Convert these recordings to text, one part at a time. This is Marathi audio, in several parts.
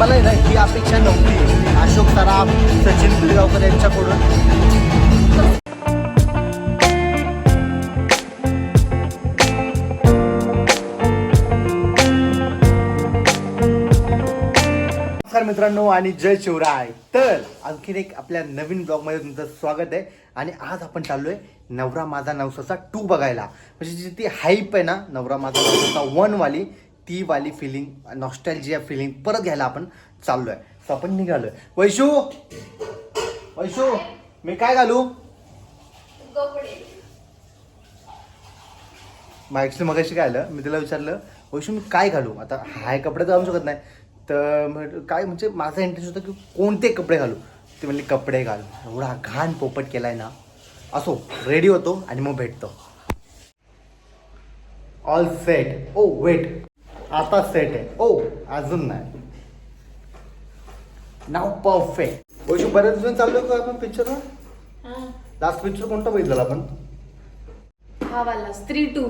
मला आहे ना ही अपेक्षा नव्हती अशोक सराफ, सचिन पिळगावकर यांच्याकडून. नमस्कार मित्रांनो आणि जय शिवराय. तर आणखीन एक आपल्या नवीन ब्लॉगमध्ये तुमचं स्वागत आहे. आणि आज आपण चाललोय नवरा माझा नवसाचा 2 बघायला. म्हणजे जी ती हाईप आहे ना नवरा माझा नवसाचा 1 वाली, ती वाली फिलिंग, नॉस्टॅल्जिया फिलिंग परत घ्यायला आपण चाललोय. सो आपण निघालोय. वैशू वैशू मी काय घालू? ॲक्च्युली मगाशी काय आलं, मी तिला विचारलं वैशू मी काय घालू. आता हाय कपडे तर घालू शकत नाही, तर काय म्हणजे माझा इंटरेस्ट होता की कोणते कपडे घालू. ते म्हणले कपडे घाल. एवढा घाण पोपट केलाय ना. असो रेडी होतो आणि मग भेटतो. All set. ओ वेट, आता सेट आहे. ओ अजून नाही. नाव परफेक्ट. वैशू बऱ्याच दिवस चाललोय का आपण पिक्चरला? लास्ट पिक्चर कोणता बघितला आपण? हा वाला स्त्री 2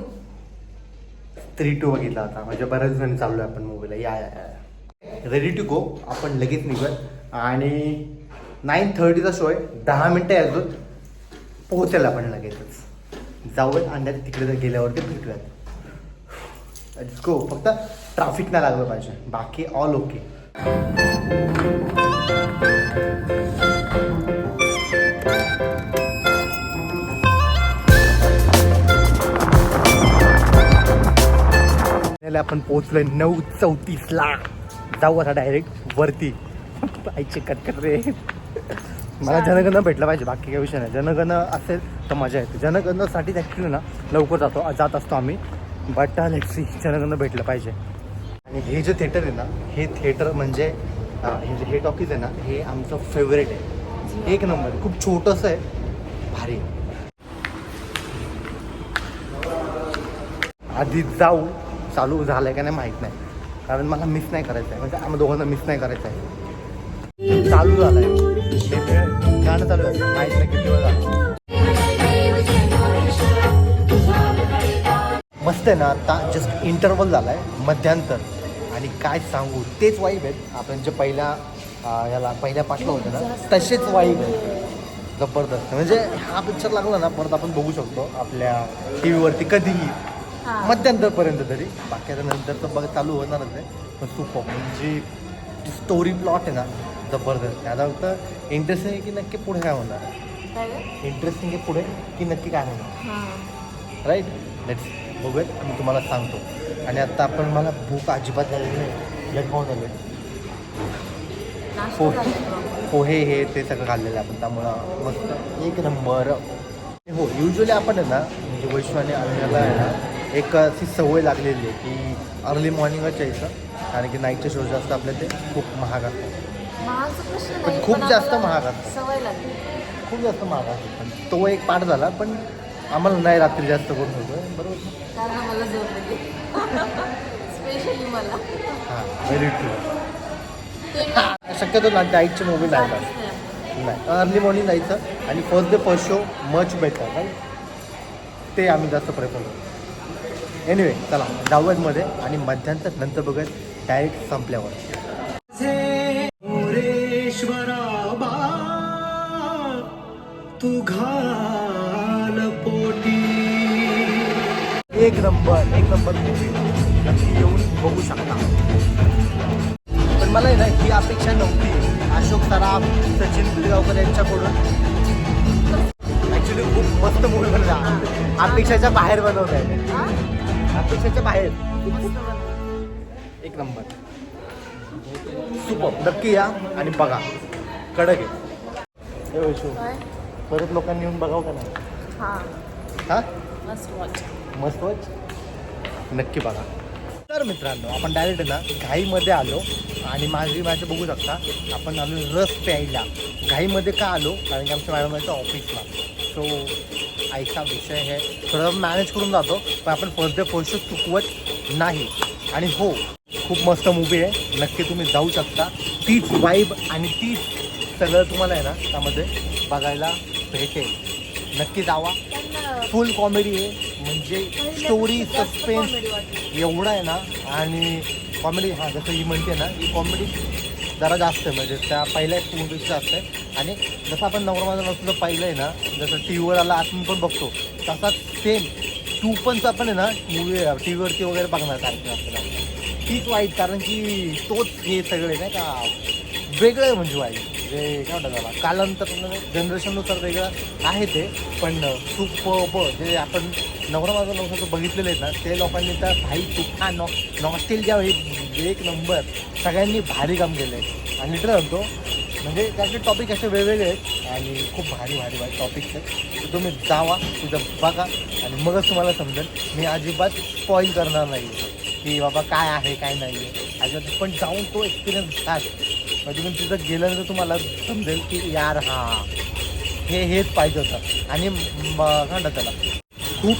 बघितला होता. म्हणजे बऱ्याच दिवसांनी चाललोय आपण मूवीला. या रेडी टू गो. आपण लगेच निघूया. आणि 9:30चा शो आहे. 10 मिनटं अजून पोहोचेल आपण लगेचच. जाऊयात आणि तिकडे जर गेल्यावरती भेटूयात. Let's go. फक्त ट्रॅफिक नाही लागलं पाहिजे, बाकी ऑल ओके. आपण पोहोचलोय 9:34ला. जाऊ आता डायरेक्ट वरती. आईचे कटकट रे. मला जनगण भेटलं पाहिजे, बाकी काही विषय नाही. जनगण असेल तर मजा येते. जनगणसाठीच ॲक्च्युली ना लवकर जात असतो आम्ही. बट लेट्स सी, जनगण भेटलं पाहिजे. आणि हे जे थिएटर आहे ना, हे थिएटर म्हणजे हे टॉकीज आहे ना, हे आमचं फेवरेट आहे. एक नंबर. खूप छोटंसं आहे, भारी. आधी जाऊ. चालू झालंय का नाही माहीत नाही, कारण मला मिस नाही करायचं आहे. म्हणजे आम्ही दोघांना मिस नाही करायचं आहे. चालू झालंय गाणं, चालू आहे. माहीत नाही किती वेळ झाला. मस्त आहे ना. आता जस्ट इंटरव्हल झालाय, मध्यांतर. आणि काय सांगू, तेच वाईब आहेत आपण जे पहिल्या पाठलं होतं ना, तसेच वाईब आहेत. जबरदस्त. म्हणजे हा पिक्चर लागला ना परत आपण बघू शकतो आपल्या टी व्हीवरती कधीही, मध्यांतरपर्यंत तरी. बाकी आता नंतर तर बघ चालू होणारच आहे. पण सुपर. म्हणजे स्टोरी प्लॉट आहे ना जबरदस्त. आता फक्त इंटरेस्टिंग आहे की नक्की पुढे काय होणार. इंटरेस्टिंग आहे पुढे की नक्की काय होणार. राईट. लेट्स बघूयात, मी तुम्हाला सांगतो. आणि आता आपण, मला भूक अजिबात झालेली नाही. लेट खाऊन झाले. पोहे हे ते सगळं खाल्लेलं आहे आपण, त्यामुळं मस्त एक नंबर. हो, युजली आपण आहे ना, म्हणजे वैश्वाने आणण्याला आहे ना एक अशी सवय लागलेली आहे की अर्ली मॉर्निंगच यायचं. कारण की नाईटचे शो जास्त आपल्या ते खूप महाग असतात. पण खूप जास्त महाग असतात. सवय लागली. खूप जास्त महाग असतात. पण तो एक पाठ झाला. पण आम्हाला नाही रात्री जास्त करून होतो. बरोबर. कारण मला झोप येते. स्पेशली मला. हां, व्हेरी ट्रू. शक्यतो ना नाईटची मूवी नाही नाही, अर्ली मॉर्निंग जायचं. आणि first day first show much better, right. ते आम्ही जास्त प्रेफर करतो. एनिवे चला जाऊयात मध्ये. आणि मध्यांतर नंतर बघत डायरेक्ट संपल्यावर. तू घाल पोटी. एक नंबर मूवी. नक्की येऊन बघू शकता. पण मला आहे ना ही अपेक्षा नव्हती अशोक सराफ, सचिन पिळगावकर यांच्याकडून. ॲक्च्युली खूप मस्त मूवी बनला. अपेक्षाच्या बाहेर बनवलं आहे. अपेक्षाच्या बाहेर. एक नंबर. सुपर. नक्की या आणि बघा. कडक आहे. हे वैशू, परत लोकांनी येऊन बघावं का नाही? हां, मस्त वॉच. नक्की बघा. तर मित्रांनो, आपण डायरेक्ट ना घाईमध्ये आलो. आणि माझे बघू शकता, आपण आलो रस प्यायला. घाईमध्ये का आलो? कारण की आमच्या मॅडमच्या ऑफिसला. सो ऐका, विषय हे थोडं मॅनेज करून जातो. पण आपण फर्स्ट डे फर्स्ट शो चुकवत नाही. आणि हो, खूप मस्त मूवी आहे. नक्की तुम्ही जाऊ शकता. तीच वाईब आणि तीच सगळं तुम्हाला आहे ना त्यामध्ये बघायला भेटेल. नक्की जावा. फुल कॉमेडी आहे. म्हणजे स्टोरी, सस्पेन्स एवढं आहे ना. आणि कॉमेडी, हां जसं ही म्हणते ना, ही कॉमेडी जरा जास्त आहे, म्हणजे त्या पहिल्या मूवीपेक्षा जास्त आहे. आणि जसं आपण नवरा माझा नवसाचं पाहिलं आहे ना, जसं टी व्हीवर आला आपण पण बघतो, तसाच सेम 2 पण आपण आहे ना मूवी टी व्हीवरती वगैरे बघणार कार्यक्रम आपल्याला तीच वाईट, कारण की तोच हे सगळे नाही का वेगळं आहे, म्हणजे वाईट जे काय म्हणतात त्याला कालांतर जनरेशननुसार वेगळं आहे ते. पण सुपर जे आपण नवरा माझा नवसाचं बघितलेलं आहे ना, ते लोकांनी तर भाई सुखा नॉस्टेल्जिया हे एक नंबर सगळ्यांनी भारी काम केलं आहे. आणि लिटरल म्हणतो म्हणजे त्याचे टॉपिक असे वेगवेगळे आहेत आणि खूप भारी भारी भारी टॉपिक्स आहेत. तर तुम्ही जावा तिथं बघा आणि मगच तुम्हाला समजेल. मी अजिबात स्पॉईल करणार नाही की बाबा काय आहे काय नाही आहे अजिबात, पण जाऊन तो एक्सपिरियन्स घ्या. म्हणजे तुम्ही तिथं गेल्यानंतर तुम्हाला समजेल की यार हां हेच पाहिजे होतं. आणि काय म्हणतात त्याला खूप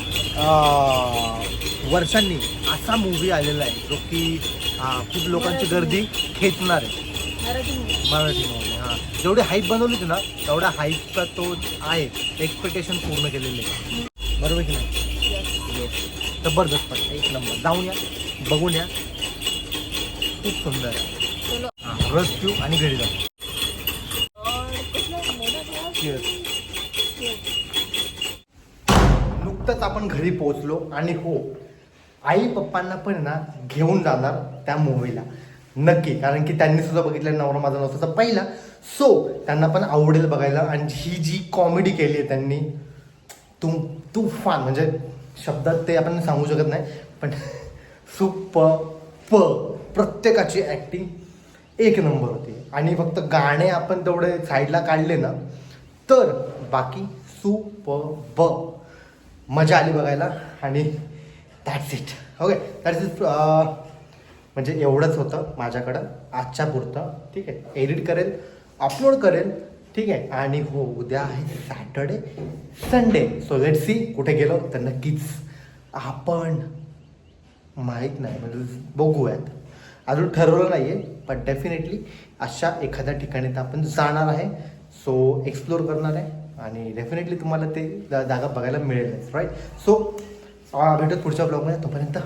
वर्षांनी असा मूवी आलेला आहे जो की खूप लोकांची गर्दी खेचणार आहे. मराठी मूवी हां, जेवढी हाईप बनवली होती ना तेवढ्या हाईपचा तो आहे, एक्सपेक्टेशन पूर्ण केलेले आहे. बरोबर की नाही? जबरदस्त पण एक नंबर. जाऊन या, बघून या, खूप सुंदर आहे. हां, रस आणि घरी जाऊ. नुकतंच आपण घरी पोहोचलो आणि हो आई पप्पांना पण ना घेऊन जाणार त्या मूवीला नक्की, कारण की त्यांनी सुद्धा बघितलं नवरा माझा नवसाचा पहिला. सो त्यांना पण आवडेल बघायला. आणि ही जी कॉमेडी केली आहे त्यांनी तुफान, म्हणजे शब्दात ते आपण सांगू शकत नाही, पण प्रत्येकाची ॲक्टिंग एक नंबर होती. आणि फक्त गाणे आपण तेवढे साईडला काढले ना तर बाकी मजा आली बघायला. आणि that's it. Okay, that's it. म्हणजे एवढंच होतं माझ्याकडं आजच्या पुरतं. ठीक आहे, एडिट करेल, अपलोड करेल. ठीक आहे. आणि हो उद्या आहे Saturday Sunday. So let see कुठे गेलो तर नक्कीच आपण माहीत नाही म्हणजे बघूयात, अजून ठरवलं नाही आहे, पण डेफिनेटली अशा एखाद्या ठिकाणी तर आपण जाणार आहे. सो एक्सप्लोर करणार आहे आणि डेफिनेटली तुम्हाला ते जागा बघायला मिळेल. राईट. सो भेटत पुढच्या ब्लॉगमध्ये. तोपर्यंत